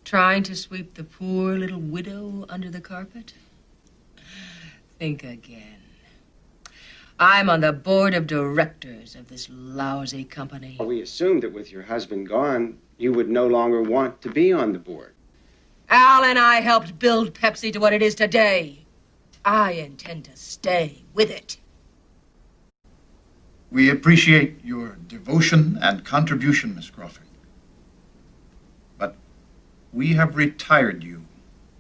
Trying to sweep the poor little widow under the carpet? Think again. I'm on the board of directors of this lousy company. Well, we assumed that with your husband gone, you would no longer want to be on the board. Al and I helped build Pepsi to what it is today. I intend to stay with it. We appreciate your devotion and contribution, Miss Crawford. But we have retired you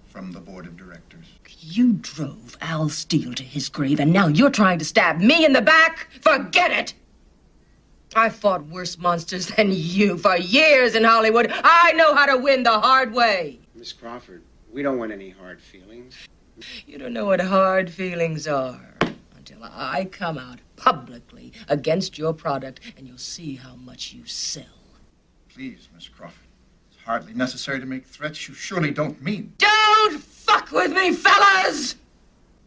from the board of directors. You drove Al Steele to his grave, and now you're trying to stab me in the back? Forget it! I fought worse monsters than you for years in Hollywood. I know how to win the hard way. Miss Crawford, we don't want any hard feelings. You don't know what hard feelings are until I come out publicly against your product, and you'll see how much you sell. Please, Miss Crawford. It's hardly necessary to make threats you surely don't mean. Don't fuck with me, fellas!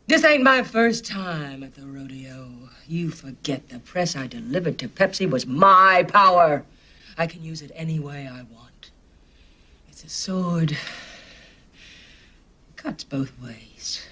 This ain't my first time at the rodeo. You forget the press I delivered to Pepsi was my power. I can use it any way I want. It's a sword. It cuts both ways.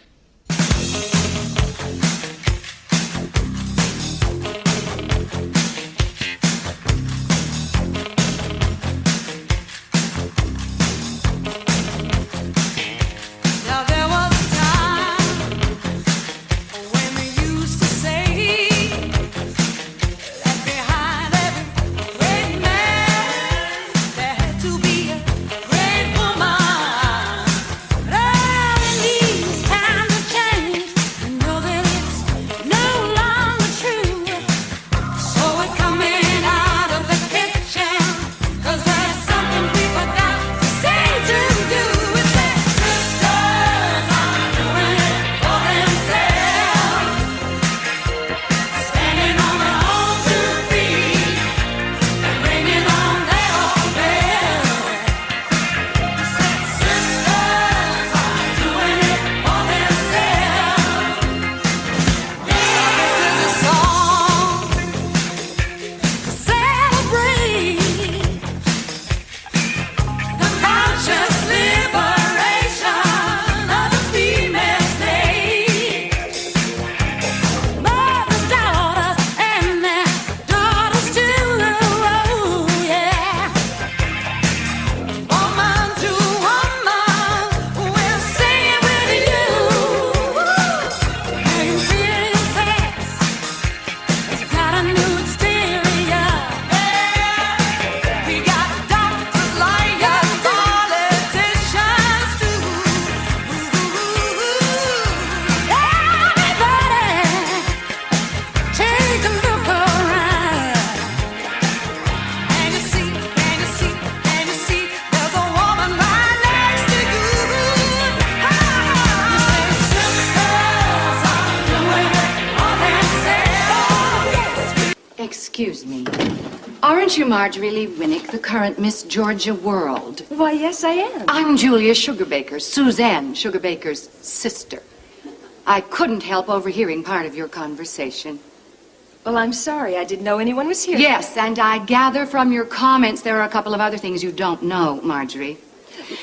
Excuse me. Aren't you Marjorie Lee Winnick, the current Miss Georgia World? Why, yes, I am. I'm Julia Sugarbaker, Suzanne Sugarbaker's sister. I couldn't help overhearing part of your conversation. Well, I'm sorry. I didn't know anyone was here. Yes, and I gather from your comments there are a couple of other things you don't know, Marjorie.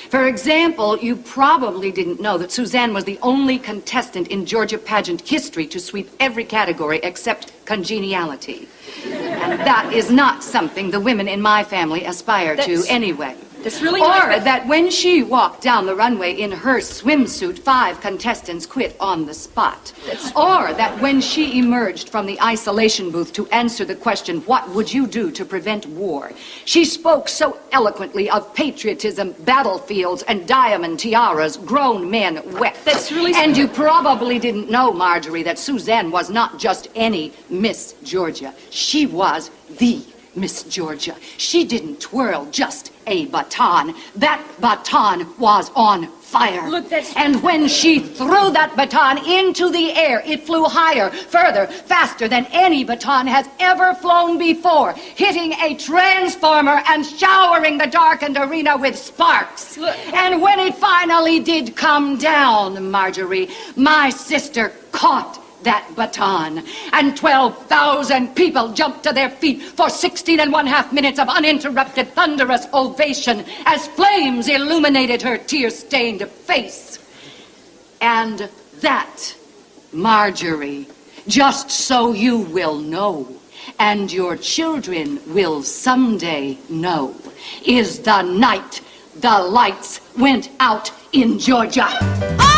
For example, you probably didn't know that Suzanne was the only contestant in Georgia pageant history to sweep every category except congeniality. And that is not something the women in my family aspire to anyway. That's really Or nice. that when she walked down the runway in her swimsuit, 5 contestants quit on the spot. Or that when she emerged from the isolation booth to answer the question, what would you do to prevent war? She spoke so eloquently of patriotism, battlefields, and diamond tiaras. Grown men wept. That's really... And you probably didn't know, Marjorie, that Suzanne was not just any Miss Georgia. She was the Miss Georgia. She didn't twirl just a baton. That baton was on fire. Look, that's... And when she threw that baton into the air, it flew higher, further, faster than any baton has ever flown before, hitting a transformer and showering the darkened arena with sparks. Look. And when it finally did come down, Marjorie, my sister caught that baton, and 12,000 people jumped to their feet for 16.5 minutes of uninterrupted, thunderous ovation as flames illuminated her tear-stained face. And that, Marjorie, just so you will know, and your children will someday know, is the night the lights went out in Georgia.